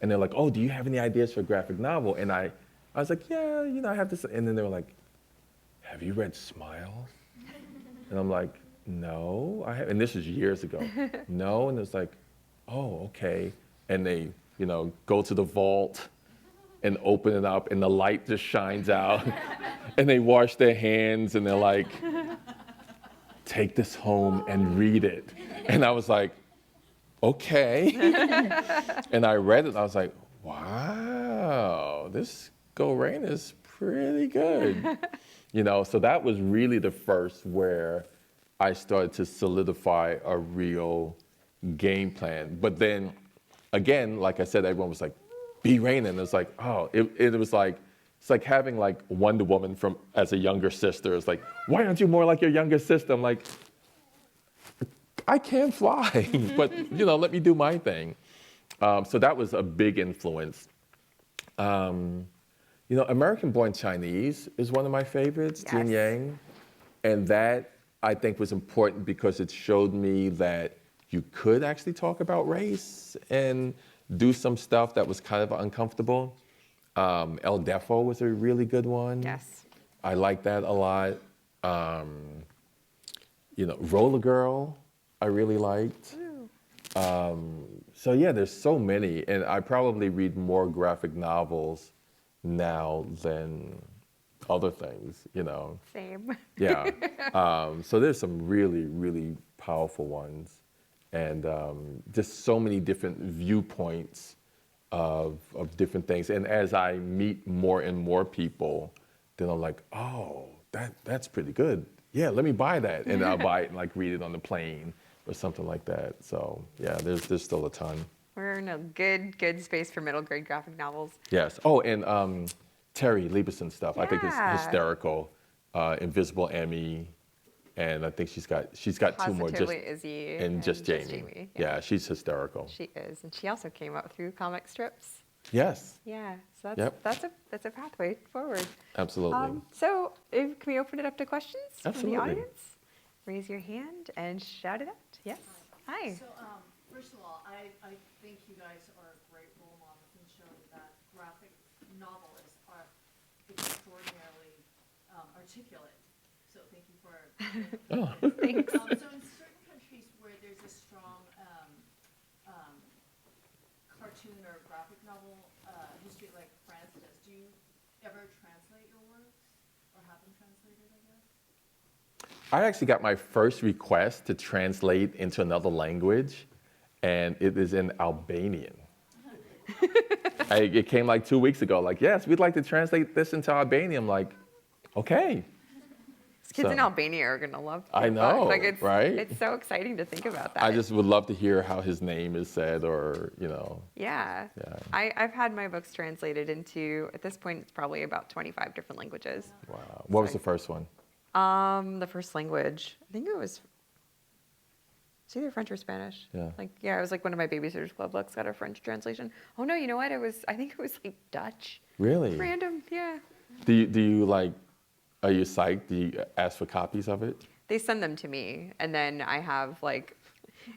and they're like, "Oh, do you have any ideas for a graphic novel?" And I was like, "Yeah, I have this." And then they were like, "Have you read Smile?" And I'm like, "No, I have." And this was years ago. No, and it's like, "Oh, okay." And they, go to the vault and open it up, and the light just shines out, and they wash their hands, and they're like, "Take this home and read it." And I was like, okay. And I read it, and I was like, wow, this Go Rain is pretty good. So that was really the first where I started to solidify a real game plan. But then, again, like I said, everyone was like, be Raina. And it's like, oh, it was like, it's like having like Wonder Woman as a younger sister. It's like, why aren't you more like your younger sister? I'm like, I can't fly, but let me do my thing. So that was a big influence. American Born Chinese is one of my favorites, Yes. Jin Yang. And that I think was important because it showed me that you could actually talk about race and do some stuff that was kind of uncomfortable. El Defo was a really good one. Yes. I like that a lot. Roller Girl, I really liked. So yeah, there's so many, and I probably read more graphic novels now than other things, Same. Yeah. So there's some really, really powerful ones, and just so many different viewpoints of different things. And as I meet more and more people, then I'm like, oh, that's pretty good. Yeah, let me buy that, and I'll buy it and like read it on the plane or something like that. So yeah, there's still a ton. We're in a good space for middle grade graphic novels. Yes. Oh, and Terry Lieberson stuff. I think it's Yeah. hysterical. Invisible Emmy, and I think she's got two more. Positively Izzy and just Jamie. Yeah, she's hysterical. She is, and she also came up through comic strips. Yes. Yeah, so Yep. that's a pathway forward. Absolutely. So can we open it up to questions from Absolutely. the audience? Raise your hand and shout it out. Yes. Hi. So, first of all, I think you guys are great role models in showing that graphic novelists are extraordinarily articulate. So thank you for. Oh. Thanks. So in certain countries where there's a strong cartoon or graphic novel history, like France does, do you ever translate your works or have them translated, I guess? I actually got my first request to translate into another language, and it is in Albanian. It came like 2 weeks ago, like, yes, we'd like to translate this into Albanian. I'm like, okay. Kids So- in Albania are gonna love. I your book. know, Like it's right? It's so exciting to think about that. I just would love to hear how his name is said, or Yeah. I've had my books translated into, at this point, it's probably about 25 different languages. Wow. What was the first one? The first language, I think it's either French or Spanish. Yeah. It was like one of my Babysitter's Club books got a French translation. Oh no, you know what? I think it was like Dutch. Really? Random, yeah. Do you like? Are you psyched? Do you ask for copies of it? They send them to me, and then I have like,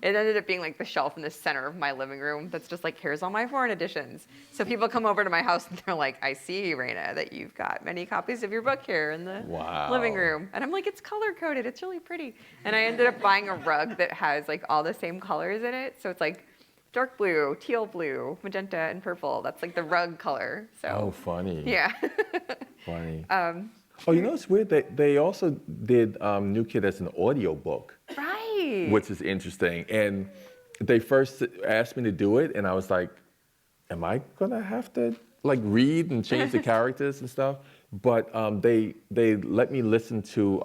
it ended up being like the shelf in the center of my living room that's just like, here's all my foreign editions. So people come over to my house and they're like, I see, Raina, that you've got many copies of your book here in the living room. And I'm like, it's color coded, it's really pretty. And I ended up buying a rug that has like all the same colors in it. So it's like dark blue, teal blue, magenta, and purple. That's like the rug color. So. Oh, funny. Yeah. Funny. Oh, it's weird. They also did New Kid as an audio book. Right. Which is interesting. And they first asked me to do it, and I was like, am I gonna have to like read and change the characters and stuff? But they let me listen to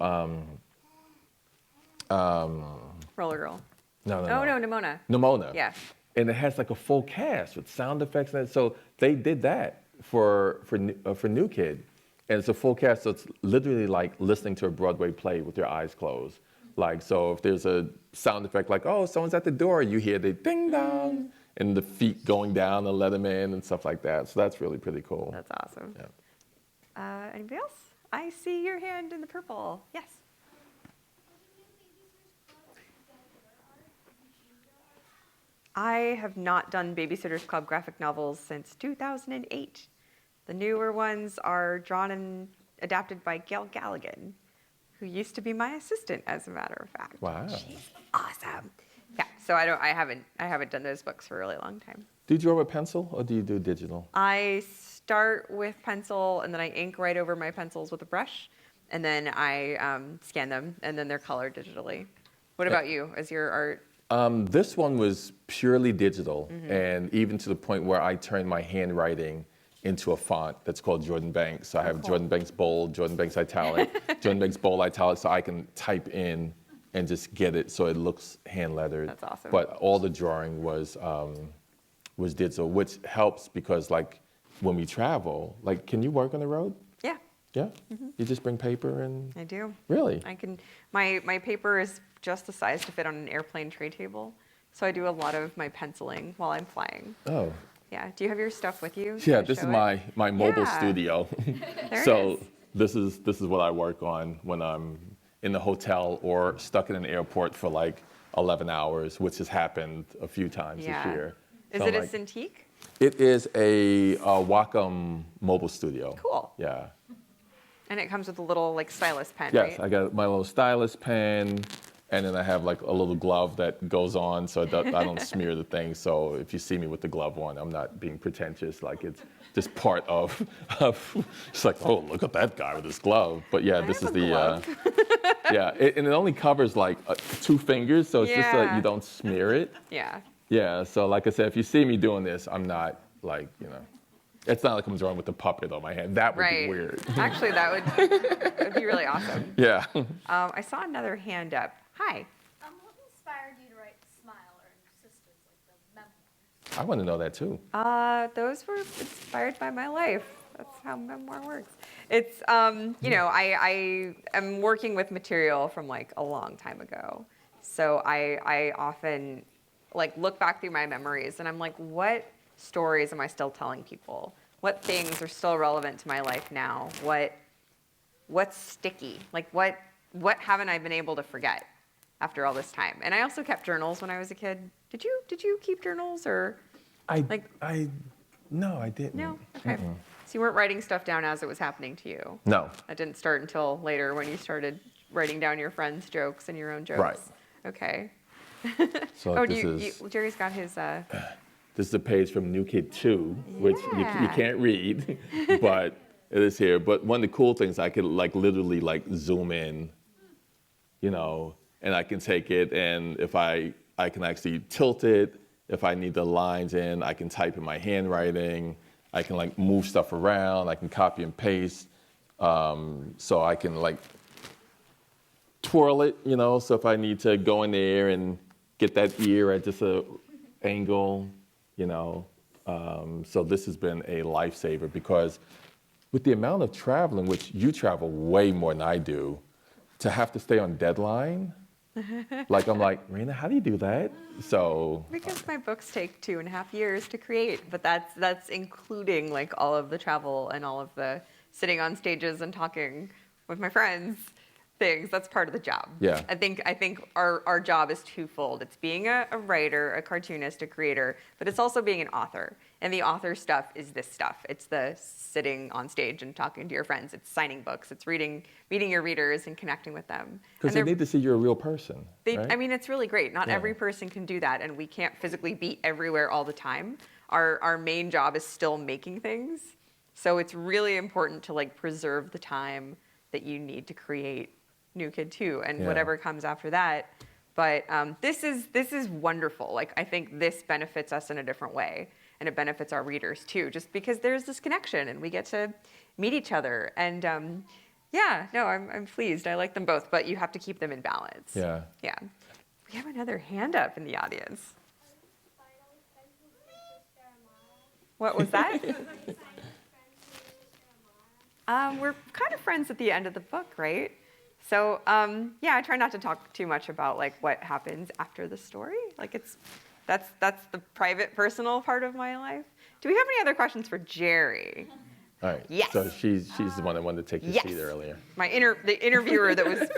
Roller Girl. no. Oh no, Nimona. Nimona. Yeah. And it has like a full cast with sound effects and that. So they did that for New Kid. And it's a full cast, so it's literally like listening to a Broadway play with your eyes closed. Like, so if there's a sound effect like, oh, someone's at the door, you hear the ding dong, and the feet going down to let them in and stuff like that. So that's really pretty cool. That's awesome. Yeah. Anybody else? I see your hand in the purple. Yes. I have not done Babysitter's Club graphic novels since 2008. The newer ones are drawn and adapted by Gail Galligan, who used to be my assistant, as a matter of fact. Wow. She's awesome. Yeah, so I haven't done those books for a really long time. Do you draw with pencil or do you do digital? I start with pencil and then I ink right over my pencils with a brush, and then I scan them, and then they're colored digitally. What about you? Is your art? This one was purely digital, and even to the point where I turned my handwriting into a font that's called Jordan Banks. So I have cool. Jordan Banks bold, Jordan Banks italic, Jordan Banks bold italic, so I can type in and just get it so it looks hand lettered. That's awesome. But all the drawing was digital, which helps because like when we travel, like can you work on the road? Yeah, Yeah? You just bring paper and I do. really? I can. My paper is just the size to fit on an airplane tray table, so I do a lot of my penciling while I'm flying. Oh. Yeah. Do you have your stuff with you? Yeah, to this is show it? my mobile Yeah. studio. There So it is. this is what I work on when I'm in the hotel or stuck in an airport for like 11 hours, which has happened a few times Yeah. this year. Is So it I'm a like- Cintiq? It is a Wacom mobile studio. Cool. Yeah. And it comes with a little like stylus pen, Yes, right? I got my little stylus pen, and then I have like a little glove that goes on so that I don't smear the thing. So if you see me with the glove on, I'm not being pretentious. Like it's just part of it's like, oh, look at that guy with his glove. But yeah, this is have a the glove. yeah, and it only covers like 2 fingers, so it's just so that Yeah. you don't smear it. Yeah. Yeah, so like I said, if you see me doing this, I'm not like, it's not like I'm drawing with the puppet on my hand. That would Right. be weird. Actually, that'd be really awesome. Yeah. I saw another hand up. Hi. What inspired you to write Smile or Sisters, like the memoirs? I want to know that too. Those were inspired by my life. That's how memoir works. It's, I am working with material from like a long time ago. So I often like look back through my memories and I'm like, what stories am I still telling people? What things are still relevant to my life now? What's sticky? Like what haven't I been able to forget after all this time? And I also kept journals when I was a kid. Did you keep journals or? No, I didn't. No? Okay. So you weren't writing stuff down as it was happening to you? No. That didn't start until later when you started writing down your friends' jokes and your own jokes? Right. Okay. So Oh, Jerry's got his, this is a page from New Kid 2, which you Yeah. can't read, but it is here. But one of the cool things, I could like literally like zoom in, and I can take it, and if I can actually tilt it. If I need the lines in, I can type in my handwriting. I can like move stuff around. I can copy and paste. So I can like twirl it, you know, so if I need to go in there and get that ear at just a angle, you know. So this has been a lifesaver because with the amount of traveling, which you travel way more than I do, to have to stay on deadline, like I'm like, Raina, how do you do that? So Because my books take 2.5 years to create, but that's including like all of the travel and all of the sitting on stages and talking with my friends things. That's part of the job. Yeah. I think our job is twofold. It's being a writer, a cartoonist, a creator, but it's also being an author. And the author stuff is this stuff. It's the sitting on stage and talking to your friends. It's signing books. It's meeting your readers and connecting with them. because they need to see you're a real person. Right? I mean, it's really great. Not Yeah. every person can do that, and we can't physically be everywhere all the time. Our main job is still making things, so it's really important to like preserve the time that you need to create New Kid 2 and Yeah. whatever comes after that. But this is wonderful. Like I think this benefits us in a different way, and it benefits our readers too, just because there's this connection and we get to meet each other. And yeah, no, I'm pleased. I like them both, but you have to keep them in balance. Yeah. Yeah. We have another hand up in the audience. Finally friends with your sister Amara. What was that? Finally friends with your sister Amara. We're kind of friends at the end of the book, right? So yeah, I try not to talk too much about like what happens after the story. Like that's the private, personal part of my life. Do we have any other questions for Jerry? All right. Yes. So she's the one that wanted to take your Yes. seat earlier. The interviewer that was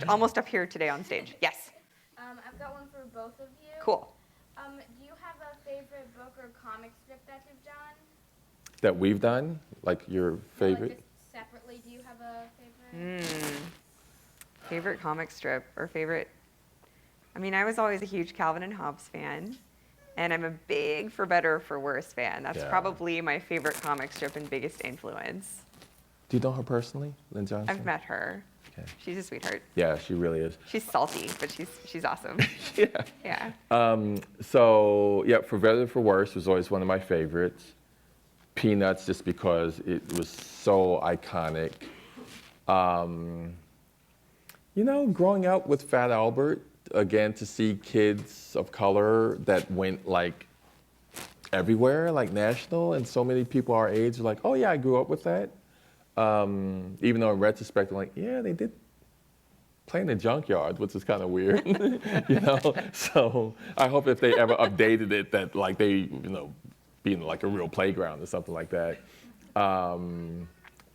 almost up here today on stage. Yes. I've got one for both of you. Cool. Do you have a favorite book or comic strip that you've done? That we've done, like your Or, favorite. Like just separately, do you have a favorite? Favorite comic strip or favorite? I mean, I was always a huge Calvin and Hobbes fan, and I'm a big For Better or For Worse fan. That's Yeah. probably my favorite comic strip and biggest influence. Do you know her personally, Lynn Johnson? I've met her. Okay. She's a sweetheart. Yeah, she really is. She's salty, but she's awesome. Yeah. Yeah. So yeah, For Better or For Worse was always one of my favorites. Peanuts, just because it was so iconic. You know, growing up with Fat Albert, again, to see kids of color that went like everywhere, like national, and so many people our age were like, oh yeah, I grew up with that. Even though in retrospect, I'm like, yeah, they did play in the junkyard, which is kind of weird, you know? So I hope if they ever updated it that like they, you know, being like a real playground or something like that.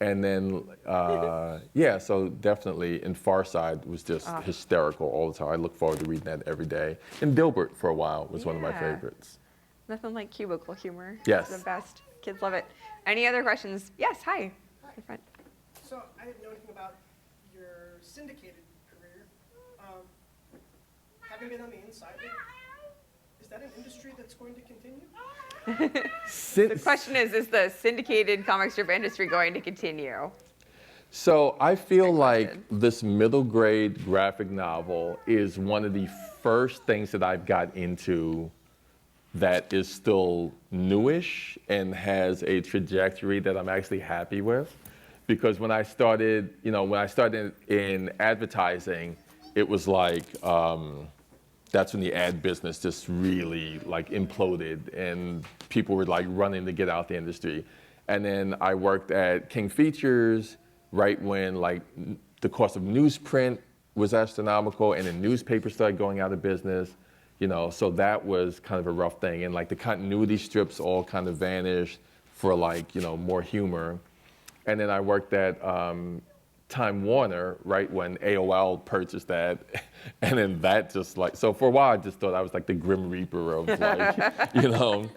And then, yeah, so definitely, and Far Side was just hysterical all the time. I look forward to reading that every day. And Dilbert for a while was one of my Yeah. favorites. Nothing like cubicle humor. Yes. It's the best. Kids love it. Any other questions? Yes, hi. Your friend. So I didn't know anything about your syndicated career. Having been on the inside, is that an industry that's going to continue? The question is the syndicated comic strip industry going to continue? So I feel Great like question. this middle grade graphic novel is one of the first things that I've got into that is still newish and has a trajectory that I'm actually happy with. Because when I started, you know, when I started in advertising, it was like, that's when the ad business just really like imploded and people were like running to get out the industry. And then I worked at King Features right when like the cost of newsprint was astronomical and then newspapers started going out of business, you know, so that was kind of a rough thing. And like the continuity strips all kind of vanished for like, you know, more humor. And then I worked at Time Warner, right when AOL purchased that, and then that just like, so for a while I just thought I was like the Grim Reaper of like, you know,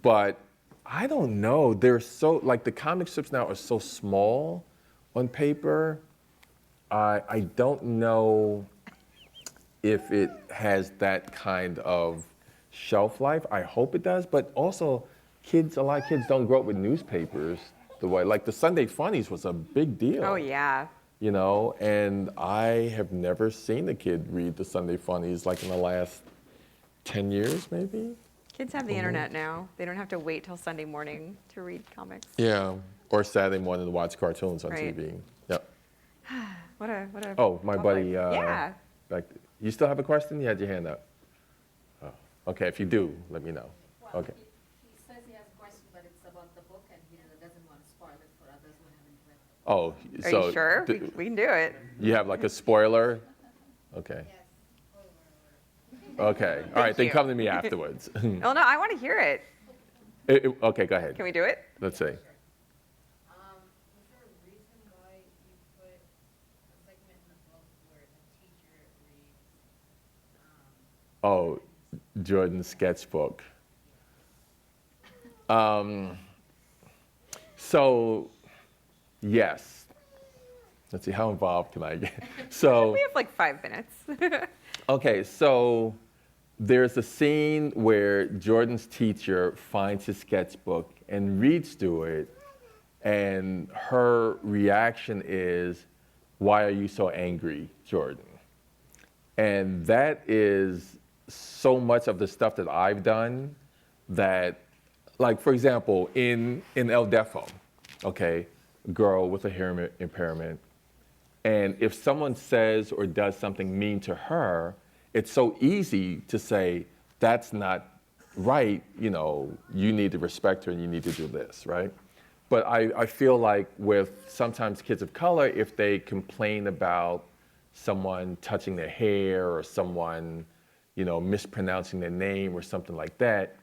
but I don't know, they're so, like the comic strips now are so small on paper, I don't know if it has that kind of shelf life. I hope it does, but also a lot of kids don't grow up with newspapers the way, like the Sunday Funnies was a big deal. Oh, yeah. You know, and I have never seen a kid read the Sunday Funnies like in the last 10 years, maybe? Kids have the internet now. They don't have to wait till Sunday morning to read comics. Yeah, or Saturday morning to watch cartoons on Right. TV. Yep. What a. Oh, my buddy. Yeah. You still have a question? You had your hand up. Oh, okay, if you do, let me know. Well, Okay. he says he has a question, but it's about the book, and he doesn't want to spoil it for others who haven't read it. Oh, Are so you sure? We can do it. you have like a spoiler? Okay. Okay. All right, then you. come to me afterwards. Oh, no, I want to hear it. Okay, go ahead. Can we do it? Let's see. Was there a reason why you put a segment in the book where the teacher reads? Oh, Jordan's sketchbook. So, yes. Let's see, how involved can I get? So, We have like 5 minutes. okay, so there's a scene where Jordan's teacher finds his sketchbook and reads through it, and her reaction is, "Why are you so angry, Jordan?" And that is so much of the stuff that I've done that, like, for example, in El Defo, okay, a girl with a hearing impairment, and if someone says or does something mean to her, it's so easy to say, that's not right, you need to respect her and you need to do this, right? But I feel like with sometimes kids of color, if they complain about someone touching their hair or someone, mispronouncing their name or something like that,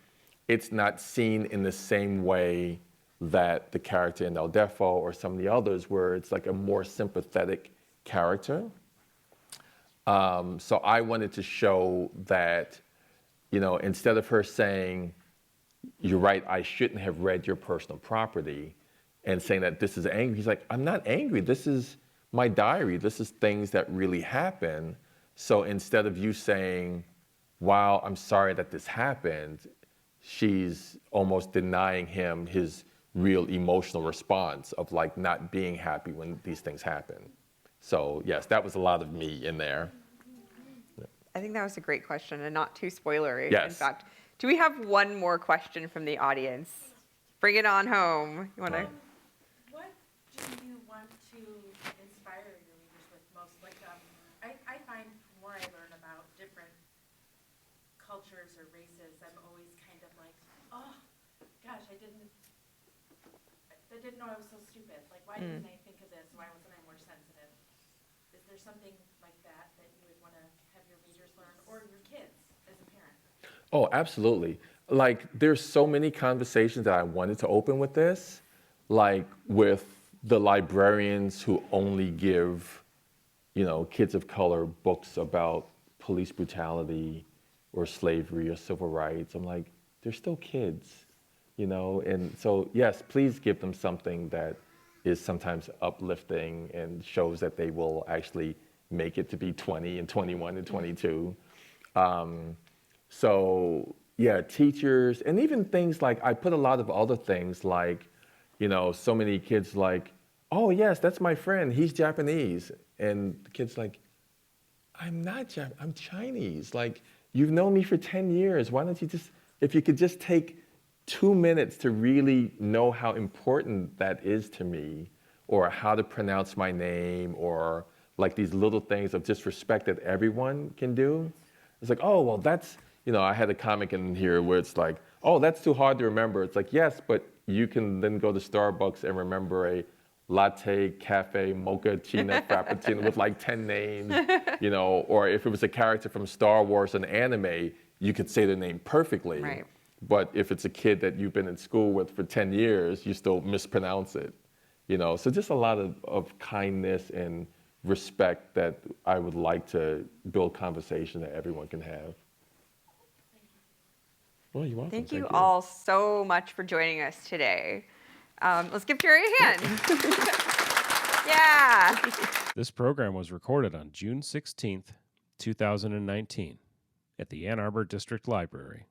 it's not seen in the same way that the character in El Defo or some of the others, where it's like a more sympathetic character. So I wanted to show that, instead of her saying, "You're right, I shouldn't have read your personal property," and saying that this is angry, he's like, "I'm not angry. This is my diary. This is things that really happen." So instead of you saying, "Wow, I'm sorry that this happened," she's almost denying him his real emotional response of like not being happy when these things happen. So yes, that was a lot of me in there. I think that was a great question and not too spoilery. Yes. In fact, do we have one more question from the audience? Bring it on home. You want to? What do you want to inspire your readers with most? Like, I find the more I learn about different cultures or races, I'm always kind of like, oh, gosh, I didn't know I was so stupid. Like, why didn't I think of this? Why wasn't I more sensitive? Is there something like that you would want to have your readers learn, or your kids as a parent? Oh, absolutely. Like, there's so many conversations that I wanted to open with this, like with the librarians who only give, kids of color books about police brutality or slavery or civil rights. I'm like, they're still kids, and so yes, please give them something that is sometimes uplifting and shows that they will actually make it to be 20 and 21 and 22. So yeah, teachers, and even things like, I put a lot of other things like, so many kids like, "Oh yes, that's my friend, he's Japanese." And the kid's like, "I'm not Japanese, I'm Chinese. Like, you've known me for 10 years. Why don't you if you could just take 2 minutes to really know how important that is to me, or how to pronounce my name, or like these little things of just respect that everyone can do." It's like, "Oh, well, that's," I had a comic in here where it's like, "Oh, that's too hard to remember." It's like, yes, but you can then go to Starbucks and remember a latte, cafe, mocha, china, frappuccino with like 10 names, or if it was a character from Star Wars and anime, you could say the name perfectly. Right. But if it's a kid that you've been in school with for 10 years, you still mispronounce it. So just a lot of kindness and respect that I would like to build conversation that everyone can have. Well, you're welcome. Thank you all so much for joining us today. Let's give Jerry a hand. Yeah. This program was recorded on June 16th, 2019 at the Ann Arbor District Library.